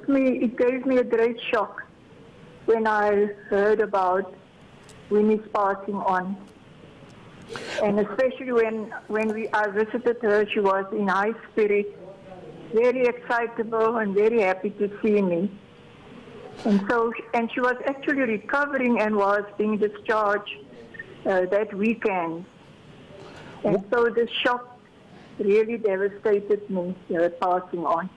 gave me a great shock when I heard about Winnie's passing on. And especially when I visited her, she was in high spirits, very excitable and very happy to see me. And she was actually recovering and was being discharged that weekend. And so the shock really devastated me, her passing on.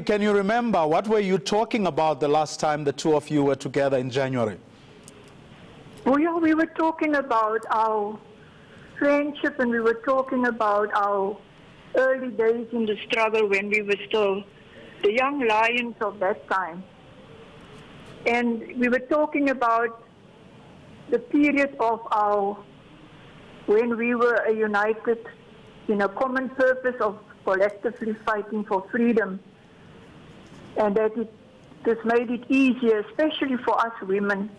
Can you remember, what were you talking about the last time the two of you were together in January? Well, we were talking about our friendship, and we were talking about our early days in the struggle when we were still the young lions of that time. And we were talking about the period of when we were united in a common purpose of collectively fighting for freedom, and that this made it easier, especially for us women,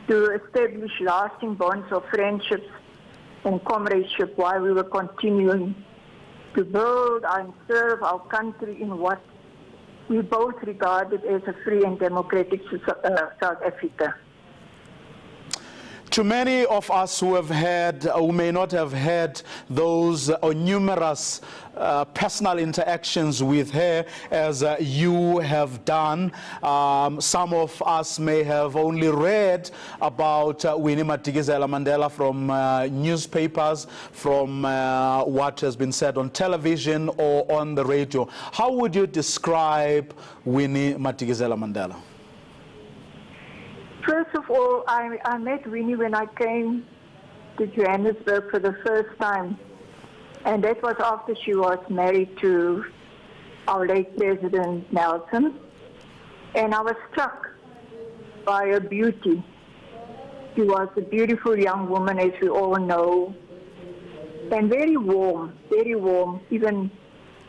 to establish lasting bonds of friendships and comradeship while we were continuing to build and serve our country in what we both regarded as a free and democratic South Africa. To many of us who may not have had those or numerous personal interactions with her as you have done, some of us may have only read about Winnie Mandela from newspapers, from what has been said on television or on the radio. How would you describe Winnie Mandela? First of all, I met Winnie when I came to Johannesburg for the first time. And that was after she was married to our late President Nelson. And I was struck by her beauty. She was a beautiful young woman, as we all know, and very warm, even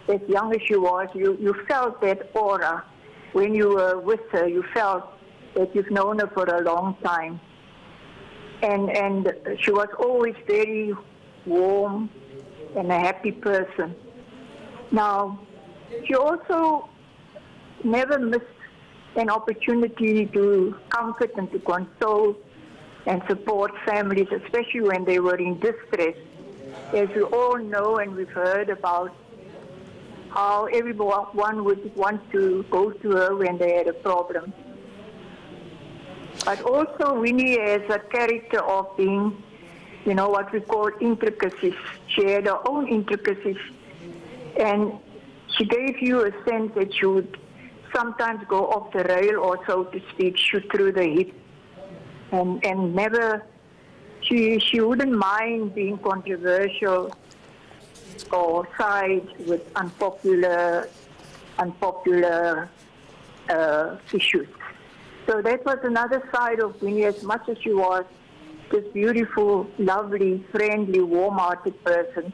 as young as she was. You felt that aura when you were with her. You felt that you've known her for a long time. And she was always very warm and a happy person. Now, she also never missed an opportunity to comfort and to console and support families, especially when they were in distress. As we all know and we've heard about how everyone would want to go to her when they had a problem. But also Winnie has a character of being, what we call intricacies. She had her own intricacies. And she gave you a sense that she would sometimes go off the rail, or so to speak, shoot through the hip. And never, she wouldn't mind being controversial or side with unpopular issues. So that was another side of Winnie. As much as she was this beautiful, lovely, friendly, warm-hearted person,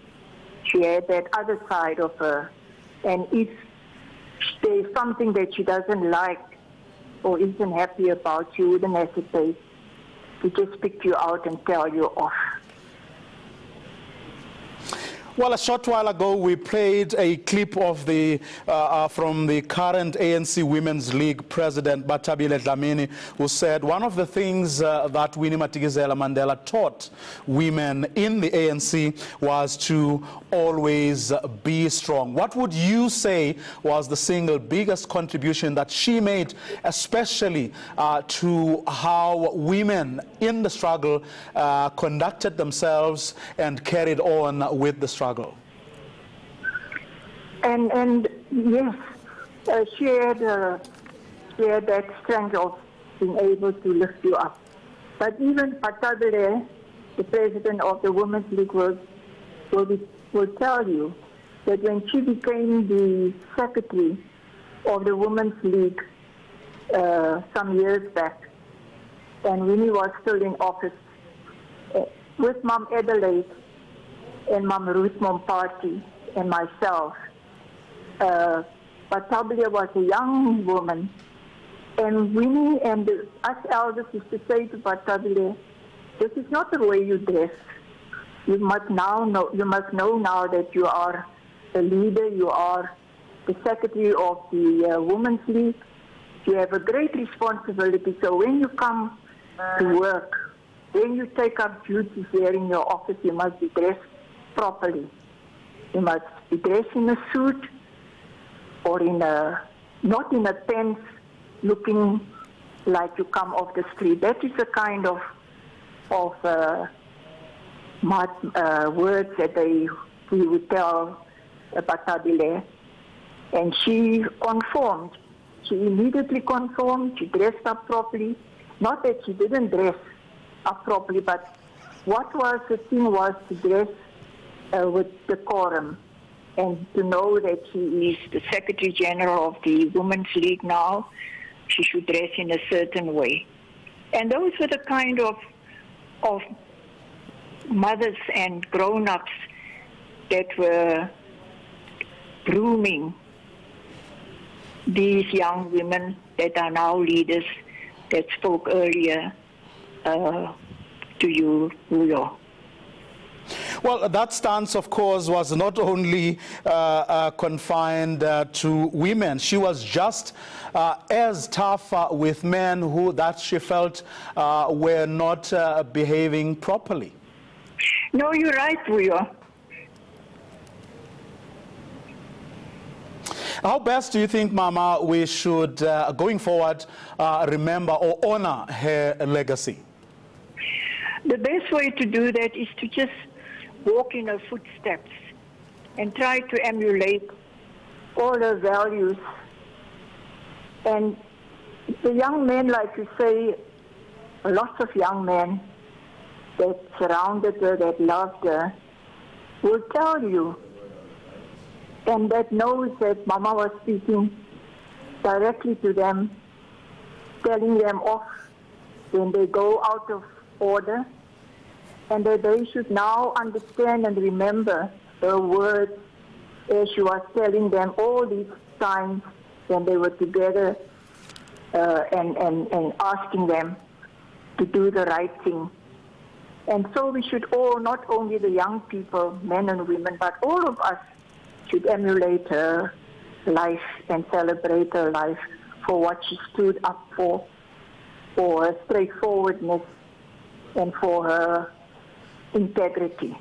she had that other side of her. And if there's something that she doesn't like or isn't happy about, she wouldn't hesitate to just pick you out and tell you off. Well, a short while ago, we played a clip of from the current ANC Women's League President, Batabile Dlamini, who said one of the things that Winnie Mandela taught women in the ANC was to always be strong. What would you say was the single biggest contribution that she made, especially to how women in the struggle conducted themselves and carried on with the struggle? And yes, she had that strength of being able to lift you up. But even Batabile, the president of the Women's League, will tell you that when she became the secretary of the Women's League some years back, and Winnie was still in office, with Mom Adelaide and Mom Ruth Momparty and myself, Batabile was a young woman, and Winnie and us elders used to say to Batabile, "This is not the way you dress. You must know now that you are a leader. You are the secretary of the Women's League, you have a great responsibility. So when you come to work, when you take up duties there in your office, you must be dressed properly. You must be dressed in a suit or not in a pants looking like you come off the street. That is the kind of words that we would tell Batabile. And she conformed. She immediately conformed. She dressed up properly. Not that she didn't dress up properly, but what was the thing was to dress with decorum and to know that she is the Secretary General of the Women's League now. She should dress in a certain way. And those were the kind of mothers and grown-ups that were grooming these young women that are now leaders that spoke earlier to you, Vuyo. Well, that stance, of course, was not only confined to women. She was just as tough with men that she felt were not behaving properly. No, you're right, Vuyo. How best do you think, Mama, we should, going forward, remember or honor her legacy? The best way to do that is to just walk in her footsteps and try to emulate all her values. And the young men, like you say, lots of young men that surrounded her, that loved her, will tell you, and that knows that Mama was speaking directly to them, telling them off when they go out of order, and that they should now understand and remember her words as she was telling them all these times when they were together and asking them to do the right thing. And so we should all, not only the young people, men and women, but all of us should emulate her life and celebrate her life for what she stood up for her straightforwardness and for her integrity.